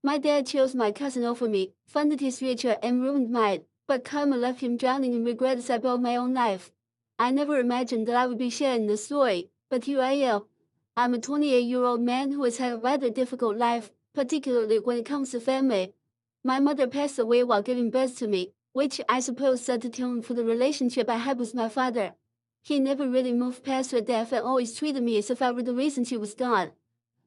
My dad chose my cousin over me, funded his future, and ruined mine, but karma left him drowning in regrets about my own life. I never imagined that I would be sharing this story, but here I am. I'm a 28-year-old man who has had a rather difficult life, particularly when it comes to family. My mother passed away while giving birth to me, which I suppose set the tone for the relationship I had with my father. He never really moved past her death and always treated me as if I were the reason she was gone.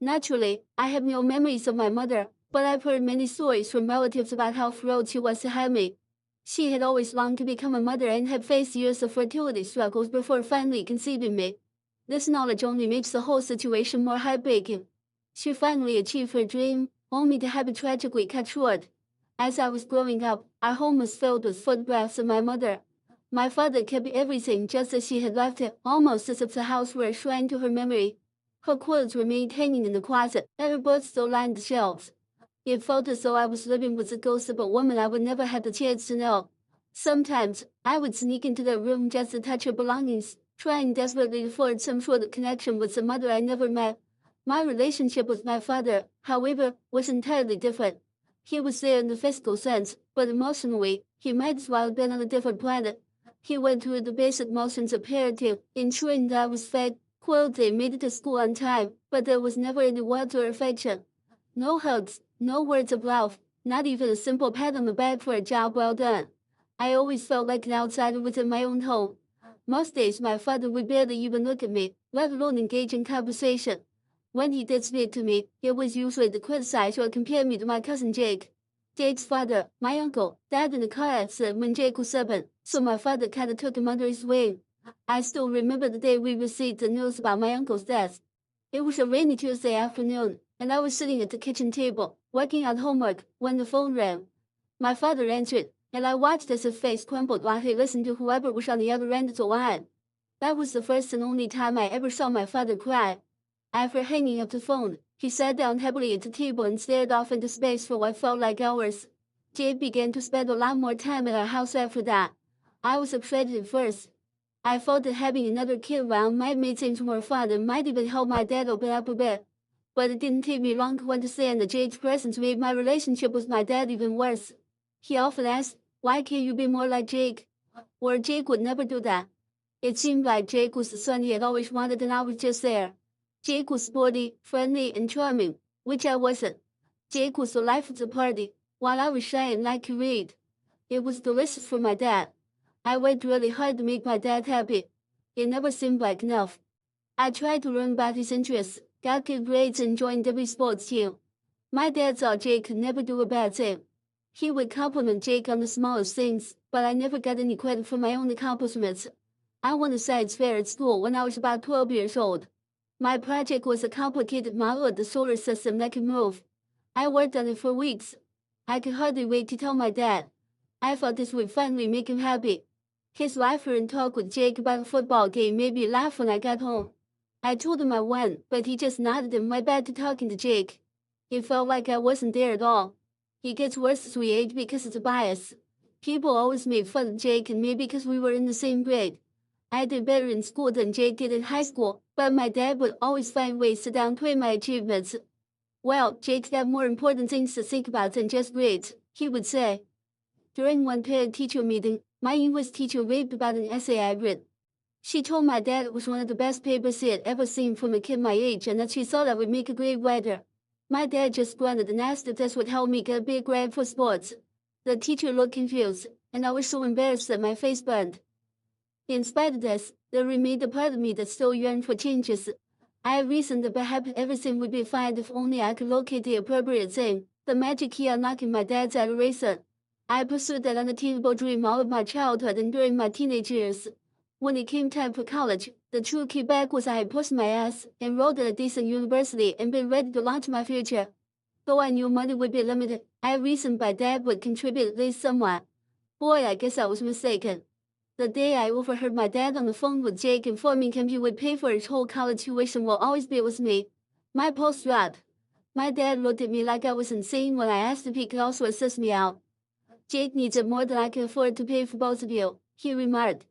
Naturally, I have no memories of my mother, but I've heard many stories from relatives about how thrilled she was to have me. She had always longed to become a mother and had faced years of fertility struggles before finally conceiving me. This knowledge only makes the whole situation more heartbreaking. She finally achieved her dream, only to have it tragically cut short. As I was growing up, our home was filled with photographs of my mother. My father kept everything just as she had left it, almost as if the house were a shrine to her memory. Her clothes remained hanging in the closet, and her books still lined the shelves. It felt as though I was living with the ghost of a woman I would never have the chance to know. Sometimes, I would sneak into their room just to touch her belongings, trying desperately to forge some sort of connection with the mother I never met. My relationship with my father, however, was entirely different. He was there in the physical sense, but emotionally, he might as well have been on a different planet. He went through the basic motions of parenting, ensuring that I was fed, clothed, and made it to school on time, but there was never any warmth or affection. No hugs, no words of love, not even a simple pat on the back for a job well done. I always felt like an outsider within my own home. Most days my father would barely even look at me, let alone engage in conversation. When he did speak to me, it was usually to criticize or compare me to my cousin Jake. Jake's father, my uncle, died in a car accident when Jake was 7, so my father kinda took him under his wing. I still remember the day we received the news about my uncle's death. It was a rainy Tuesday afternoon, and I was sitting at the kitchen table, working on homework, when the phone rang. My father answered, and I watched as his face crumpled while he listened to whoever was on the other end of the line. That was the first and only time I ever saw my father cry. After hanging up the phone, he sat down heavily at the table and stared off into space for what felt like hours. Jake began to spend a lot more time at our house after that. I was upset at first. I felt that having another kid around might make things more fun and might even help my dad open up a bit. But it didn't take me long to understand that Jake's presence made my relationship with my dad even worse. He often asked, "Why can't you be more like Jake?" Or Jake would never do that. It seemed like Jake was the son he had always wanted and I was just there. Jake was sporty, friendly, and charming, which I wasn't. Jake was the life of the party, while I was shy and liked to read. It was delicious for my dad. I worked really hard to make my dad happy. It never seemed like enough. I tried to learn about his interests, got good grades, and joined every sports team. My dad thought Jake could never do a bad thing. He would compliment Jake on the smallest things, but I never got any credit for my own accomplishments. I won a science fair at school when I was about 12 years old. My project was a complicated model of the solar system that could move. I worked on it for weeks. I could hardly wait to tell my dad. I thought this would finally make him happy. His laughter and talk with Jake about a football game made me laugh when I got home. I told him I won, but he just nodded and went back to talking to Jake. It felt like I wasn't there at all. He gets worse as we age because it's a bias. People always made fun of Jake and me because we were in the same grade. I did better in school than Jake did in high school, but my dad would always find ways to downplay my achievements. "Well, Jake's got more important things to think about than just grades," he would say. During one parent-teacher meeting, my English teacher raved about an essay I read. She told my dad it was one of the best papers he had ever seen from a kid my age and that she thought I would make a great writer. My dad just grunted and asked if this would help me get a big grade for sports. The teacher looked confused, and I was so embarrassed that my face burned. In spite of this, there remained a part of me that still yearned for changes. I reasoned that perhaps everything would be fine if only I could locate the appropriate thing, the magic key unlocking my dad's adoration. I pursued that unattainable dream all of my childhood and during my teenage years. When it came time for college, the true key back was I had pushed my ass, enrolled at a decent university, and been ready to launch my future. Though I knew money would be limited, I reasoned my dad would contribute at least somewhat. Boy, I guess I was mistaken. The day I overheard my dad on the phone with Jake informing him he would pay for his whole college tuition will always be with me. My pulse dropped. My dad looked at me like I was insane when I asked if he could also assist me out. "Jake needs it more than I can afford to pay for both of you," he remarked.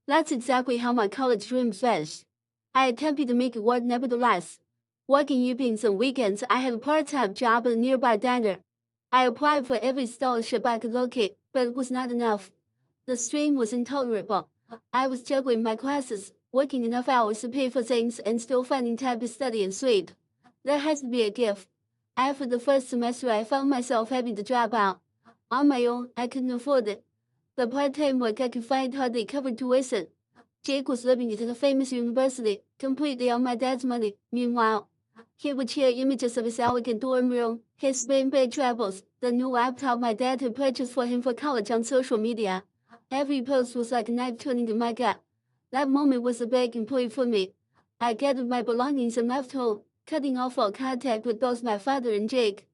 That's exactly how my college dream finished. I attempted to make it work nevertheless. Working evenings and weekends, I had a part-time job at a nearby diner. I applied for every scholarship I could locate, but it was not enough. The strain was intolerable. I was juggling my classes, working enough hours to pay for things, and still finding time to study and sleep. There has to be a gift. After the first semester, I found myself having to drop out. On my own, I couldn't afford it. The part-time work I could find hardly covered tuition. Jake was living at a famous university, completely on my dad's money. Meanwhile, he would share images of his elegant dorm room, his spring break travels, the new laptop my dad had purchased for him for college on social media. Every post was like a knife turning to my gut. That moment was a breaking point for me. I gathered my belongings and left home, cutting off all contact with both my father and Jake.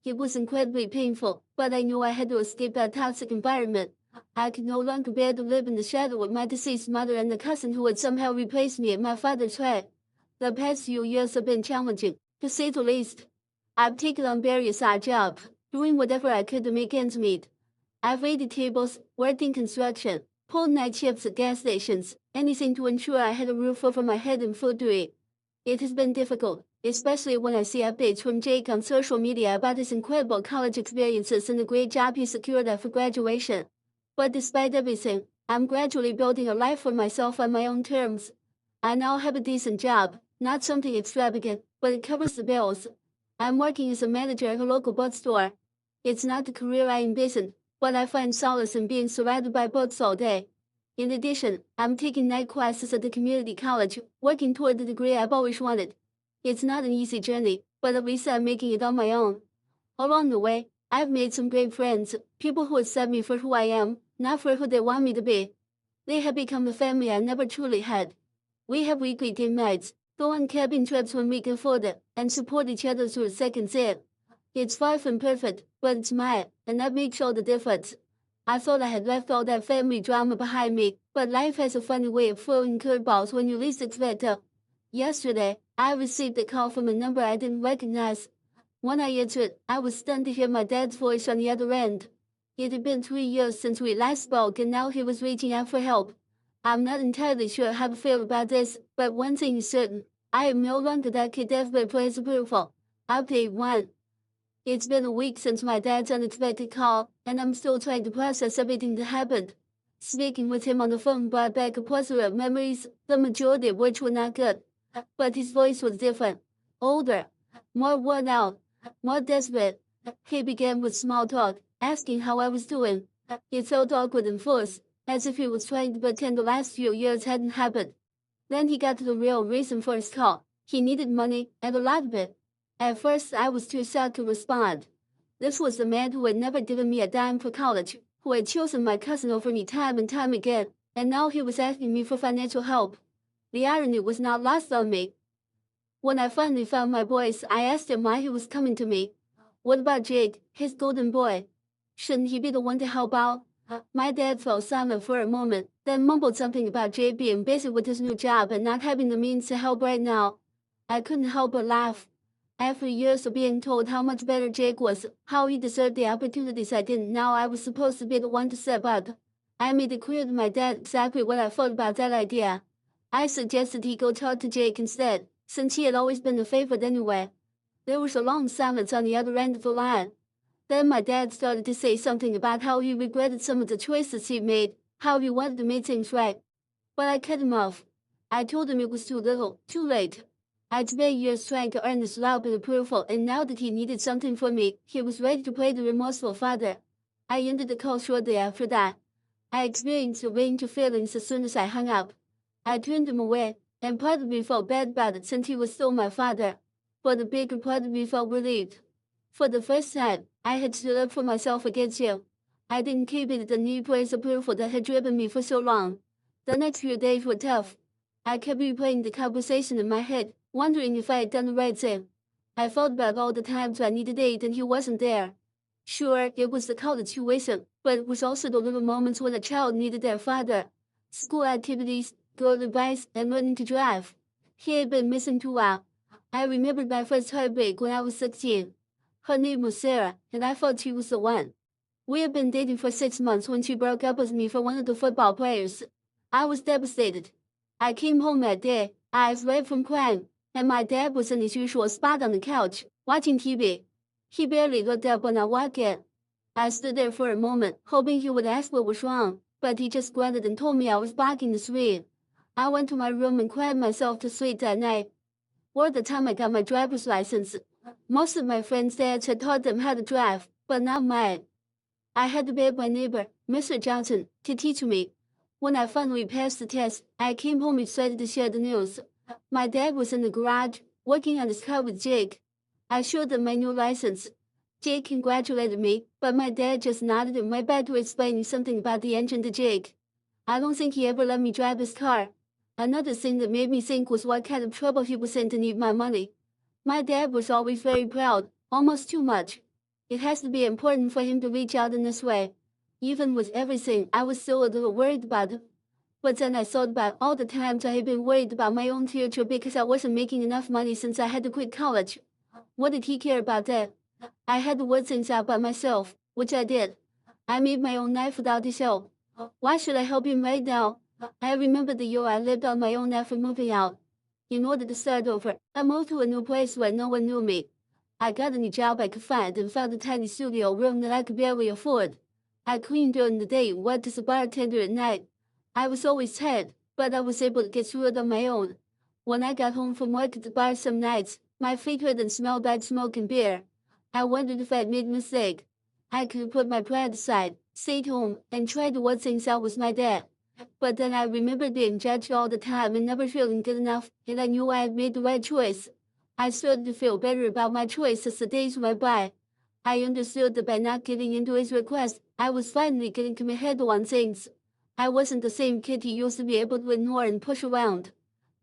It was incredibly painful, but I knew I had to escape that toxic environment. I could no longer bear to live in the shadow of my deceased mother and the cousin who had somehow replaced me at my father's head. The past few years have been challenging, to say the least. I've taken on various odd jobs, doing whatever I could to make ends meet. I've waited tables, worked in construction, pulled night shifts at gas stations, anything to ensure I had a roof over my head and food to eat. It has been difficult, especially when I see updates from Jake on social media about his incredible college experiences and the great job he secured after graduation. But despite everything, I'm gradually building a life for myself on my own terms. I now have a decent job, not something extravagant, but it covers the bills. I'm working as a manager at a local bookstore. It's not the career I envisioned, but I find solace in being surrounded by books all day. In addition, I'm taking night classes at the community college, working toward the degree I've always wanted. It's not an easy journey, but at least I'm making it on my own. Along the way, I've made some great friends, people who accept me for who I am, not for who they want me to be. They have become a family I never truly had. We have weekly game nights, go on camping trips when we can afford it, and support each other through thick and thin. It's far from perfect, but it's mine, and that makes all the difference. I thought I had left all that family drama behind me, but life has a funny way of throwing curveballs when you least expect it. Yesterday, I received a call from a number I didn't recognize. When I answered, I was stunned to hear my dad's voice on the other end. It had been 3 years since we last spoke, and now he was reaching out for help. I'm not entirely sure how to feel about this, but one thing is certain. I am no longer that kid desperate for his approval. Update 1. It's been a week since my dad's unexpected call, and I'm still trying to process everything that happened. Speaking with him on the phone brought back a plethora of memories, the majority of which were not good. But his voice was different. Older. More worn out. More desperate. He began with small talk, asking how I was doing. It felt awkward and forced, as if he was trying to pretend the last few years hadn't happened. Then he got to the real reason for his call. He needed money, and a lot of it. At first, I was too shocked to respond. This was the man who had never given me a dime for college, who had chosen my cousin over me time and time again, and now he was asking me for financial help. The irony was not lost on me. When I finally found my voice, I asked him why he was coming to me. What about Jake, his golden boy? Shouldn't he be the one to help out? My dad fell silent for a moment, then mumbled something about Jake being busy with his new job and not having the means to help right now. I couldn't help but laugh. After years of being told how much better Jake was, how he deserved the opportunities I didn't, now I was supposed to be the one to step up. I made it clear to my dad exactly what I thought about that idea. I suggested he go talk to Jake instead, since he had always been the favorite anyway. There was a long silence on the other end of the line. Then my dad started to say something about how he regretted some of the choices he made, how he wanted to make things right. But I cut him off. I told him it was too little, too late. I'd spent years trying to earn his love and approval, and now that he needed something from me, he was ready to play the remorseful father. I ended the call shortly after that. I experienced a range of feelings as soon as I hung up. I turned him away, and part of me felt bad about it since he was still my father. But a bigger part of me felt relieved. For the first time, I had stood up for myself against him. I didn't keep it the need for his approval that had driven me for so long. The next few days were tough. I kept replaying the conversation in my head, wondering if I had done the right thing. I thought about all the times I needed aid and he wasn't there. Sure, it was the college tuition, but it was also the little moments when a child needed their father. School activities, girl advice, and learning to drive. He had been missing too long. I remembered my first heartbreak when I was 16. Her name was Sarah, and I thought she was the one. We had been dating for 6 months when she broke up with me for one of the football players. I was devastated. I came home that day, eyes red from crying, and my dad was in his usual spot on the couch, watching TV. He barely looked up when I walked in. I stood there for a moment, hoping he would ask what was wrong, but he just grunted and told me I was blocking the screen. I went to my room and cried myself to sleep that night. Or the time I got my driver's license. Most of my friends' dads had taught them how to drive, but not mine. I had to beg my neighbor, Mr. Johnson, to teach me. When I finally passed the test, I came home excited to share the news. My dad was in the garage, working on his car with Jake. I showed them my new license. Jake congratulated me, but my dad just nodded and went back to explaining something about the engine to Jake. I don't think he ever let me drive his car. Another thing that made me think was what kind of trouble he was in to need my money. My dad was always very proud, almost too much. It has to be important for him to reach out in this way. Even with everything, I was still a little worried about him. But then I thought about all the times I had been worried about my own future because I wasn't making enough money since I had to quit college. What did he care about that? I had to work things out by myself, which I did. I made my own life without his help. Why should I help him right now? I remember the year I lived on my own after moving out. In order to start over, I moved to a new place where no one knew me. I got any job I could find and found a tiny studio room that I could barely afford. I cleaned during the day and worked as a bartender at night. I was always tired, but I was able to get through it on my own. When I got home from work at the bar some nights, my feet hurt and smelled like smoke and beer. I wondered if I'd made a mistake. I could have put my pride aside, stayed home, and tried to work things out with my dad. But then I remembered being judged all the time and never feeling good enough, and I knew I had made the right choice. I started to feel better about my choice as the days went by. I understood that by not giving in to his request, I was finally getting to my head on things. I wasn't the same kid he used to be able to ignore and push around.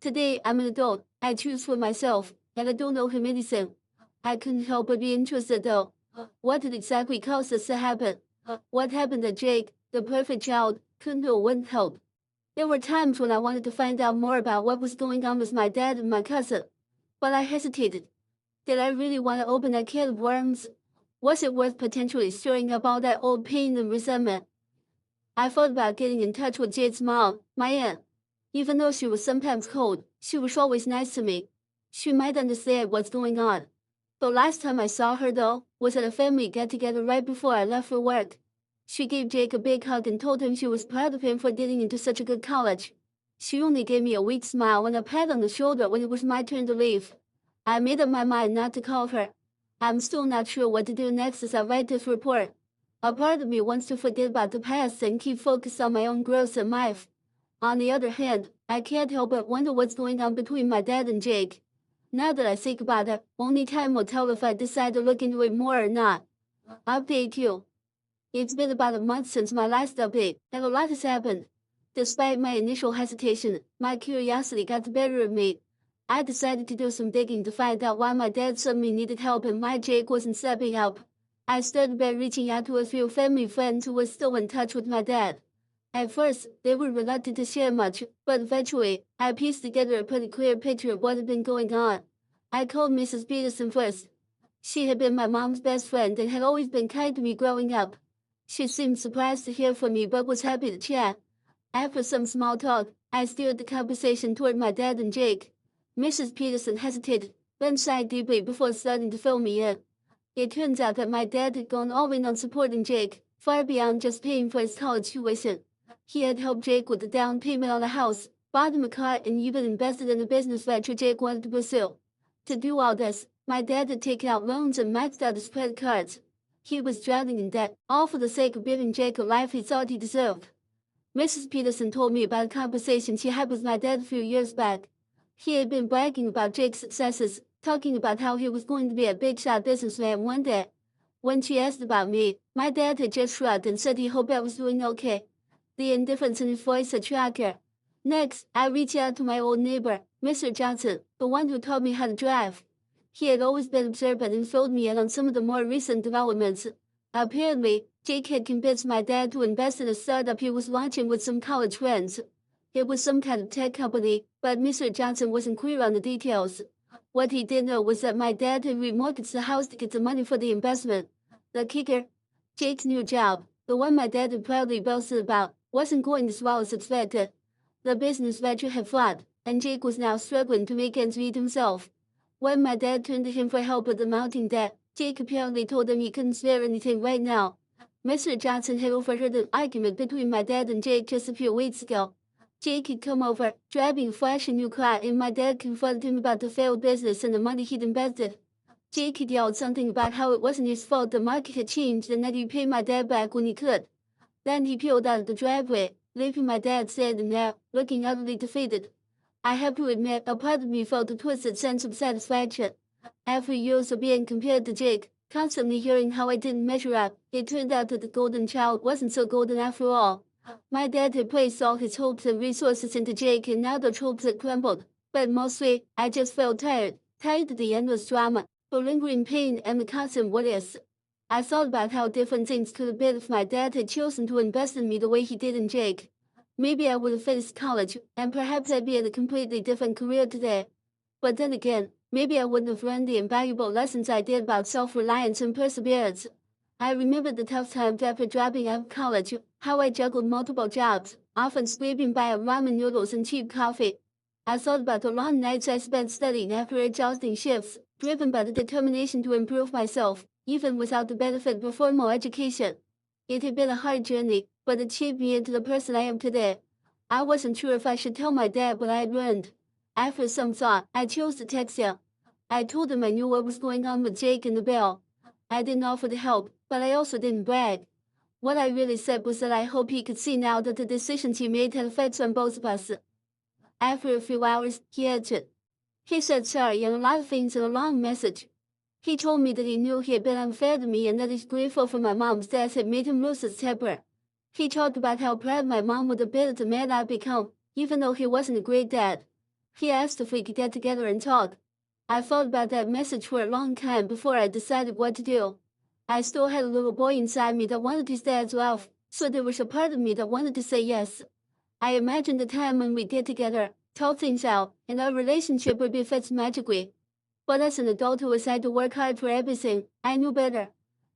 Today, I'm an adult. I choose for myself, and I don't owe him anything. I couldn't help but be interested, though. What did exactly cause this to happen? What happened to Jake, the perfect child, couldn't or wouldn't help? There were times when I wanted to find out more about what was going on with my dad and my cousin, but I hesitated. Did I really want to open that can of worms? Was it worth potentially stirring up all that old pain and resentment? I thought about getting in touch with Jake's mom, my aunt. Even though she was sometimes cold, she was always nice to me. She might understand what's going on. The last time I saw her, though, was at a family get-together right before I left for work. She gave Jake a big hug and told him she was proud of him for getting into such a good college. She only gave me a weak smile and a pat on the shoulder when it was my turn to leave. I made up my mind not to call her. I'm still not sure what to do next as I write this report. A part of me wants to forget about the past and keep focused on my own growth in life. On the other hand, I can't help but wonder what's going on between my dad and Jake. Now that I think about it, only time will tell if I decide to look into it more or not. Update you. It's been about a month since my last update, and a lot has happened. Despite my initial hesitation, my curiosity got the better of me. I decided to do some digging to find out why my dad suddenly needed help and why Jake wasn't stepping up. I started by reaching out to a few family friends who were still in touch with my dad. At first, they were reluctant to share much, but eventually, I pieced together a pretty clear picture of what had been going on. I called Mrs. Peterson first. She had been my mom's best friend and had always been kind to me growing up. She seemed surprised to hear from me but was happy to chat. After some small talk, I steered the conversation toward my dad and Jake. Mrs. Peterson hesitated, then sighed deeply before starting to fill me in. It turns out that my dad had gone all in on supporting Jake, far beyond just paying for his college tuition. He had helped Jake with the down payment on a house, bought him a car, and even invested in a business venture Jake wanted to pursue. To do all this, my dad had taken out loans and maxed out his credit cards. He was drowning in debt, all for the sake of giving Jake a life he thought he deserved. Mrs. Peterson told me about a conversation she had with my dad a few years back. He had been bragging about Jake's successes, talking about how he was going to be a big-shot businessman one day. When she asked about me, my dad had just shrugged and said he hoped I was doing okay. The indifference in his voice attracted her. Next, I reached out to my old neighbor, Mr. Johnson, the one who taught me how to drive. He had always been observant and filled me in on some of the more recent developments. Apparently, Jake had convinced my dad to invest in a startup he was launching with some college friends. It was some kind of tech company, but Mr. Johnson wasn't clear on the details. What he did know was that my dad had remortgaged the house to get the money for the investment. The kicker, Jake's new job, the one my dad had proudly boasted about, wasn't going as well as expected. The business venture had flopped, and Jake was now struggling to make ends meet himself. When my dad turned to him for help with the mounting debt, Jake apparently told him he couldn't spare anything right now. Mr. Johnson had overheard an argument between my dad and Jake just a few weeks ago. Jake had come over, driving a flashy new car, and my dad confronted him about the failed business and the money he'd invested. Jake had yelled something about how it wasn't his fault the market had changed and that he'd pay my dad back when he could. Then he peeled out of the driveway, leaving my dad standing there, looking utterly defeated. I have to admit, a part of me felt a twisted sense of satisfaction. After years of being compared to Jake, constantly hearing how I didn't measure up, it turned out that the golden child wasn't so golden after all. My dad had placed all his hopes and resources into Jake, and now the hopes had crumbled. But mostly, I just felt tired of the endless drama, the lingering pain, and the constant what-ifs. I thought about how different things could have been if my dad had chosen to invest in me the way he did in Jake. Maybe I would have finished college, and perhaps I'd be in a completely different career today. But then again, maybe I wouldn't have learned the invaluable lessons I did about self-reliance and perseverance. I remember the tough times after dropping out of college, how I juggled multiple jobs, often scraping by on ramen noodles and cheap coffee. I thought about the long nights I spent studying after exhausting shifts, driven by the determination to improve myself, even without the benefit of a formal education. It had been a hard journey, but it shaped me into the person I am today. I wasn't sure if I should tell my dad what I had learned. After some thought, I chose to text him. I told him I knew what was going on with Jake and the bill. I didn't offer to help, but I also didn't brag. What I really said was that I hope he could see now that the decisions he made had effects on both of us. After a few hours, he answered. He said sorry and a lot of things in a long message. He told me that he knew he had been unfair to me and that his grateful for my mom's death had made him lose his temper. He talked about how proud my mom would have been of the man I'd become, even though he wasn't a great dad. He asked if we could get together and talk. I thought about that message for a long time before I decided what to do. I still had a little boy inside me that wanted his dad's love, so there was a part of me that wanted to say yes. I imagined the time when we'd get together, talk things out, and our relationship would be fixed magically. But as an adult who was had to work hard for everything, I knew better.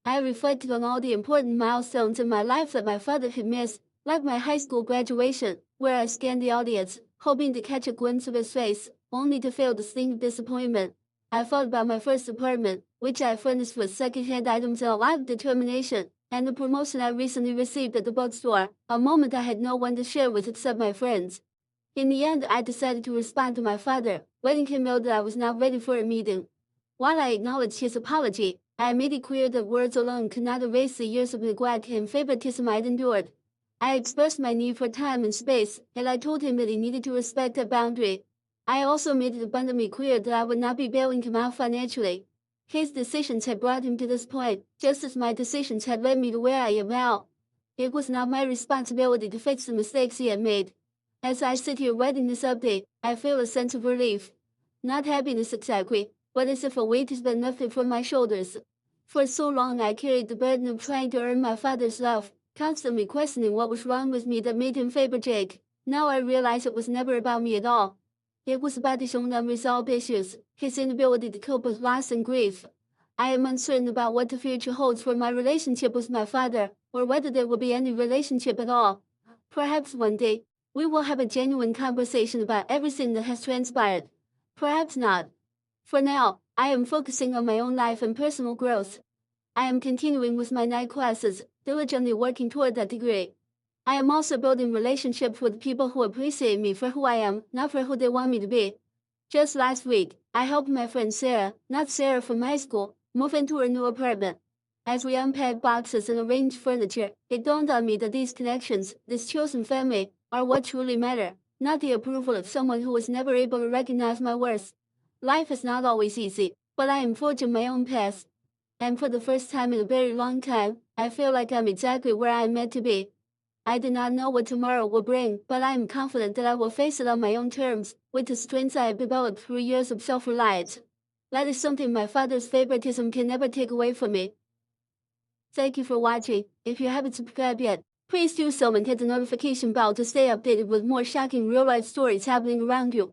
I reflected on all the important milestones in my life that my father had missed, like my high school graduation, where I scanned the audience, hoping to catch a glimpse of his face, only to feel the sting of disappointment. I thought about my first apartment, which I furnished with second-hand items and a lot of determination, and the promotion I recently received at the bookstore, a moment I had no one to share with except my friends. In the end, I decided to respond to my father, letting him know that I was not ready for a meeting. While I acknowledged his apology, I made it clear that words alone could not erase the years of neglect and favoritism I'd endured. I expressed my need for time and space, and I told him that he needed to respect that boundary. I also made it abundantly clear that I would not be bailing him out financially. His decisions had brought him to this point, just as my decisions had led me to where I am now. It was not my responsibility to fix the mistakes he had made. As I sit here writing this update, I feel a sense of relief. Not happiness exactly, but as if a weight has been lifted from my shoulders. For so long I carried the burden of trying to earn my father's love, constantly questioning what was wrong with me that made him favor Jake. Now I realize it was never about me at all. It was about his own unresolved issues, his inability to cope with loss and grief. I am uncertain about what the future holds for my relationship with my father, or whether there will be any relationship at all. Perhaps one day, we will have a genuine conversation about everything that has transpired. Perhaps not. For now, I am focusing on my own life and personal growth. I am continuing with my night classes, diligently working toward that degree. I am also building relationships with people who appreciate me for who I am, not for who they want me to be. Just last week, I helped my friend Sarah, not Sarah from high school, move into her new apartment. As we unpacked boxes and arranged furniture, it dawned on me that these connections, this chosen family, are what truly matter, not the approval of someone who was never able to recognize my worth. Life is not always easy, but I am forging my own path. And for the first time in a very long time, I feel like I'm exactly where I am meant to be. I do not know what tomorrow will bring, but I am confident that I will face it on my own terms, with the strengths I have developed through years of self-reliance. That is something my father's favoritism can never take away from me. Thank you for watching. If you haven't subscribed yet, please do so and hit the notification bell to stay updated with more shocking real-life stories happening around you.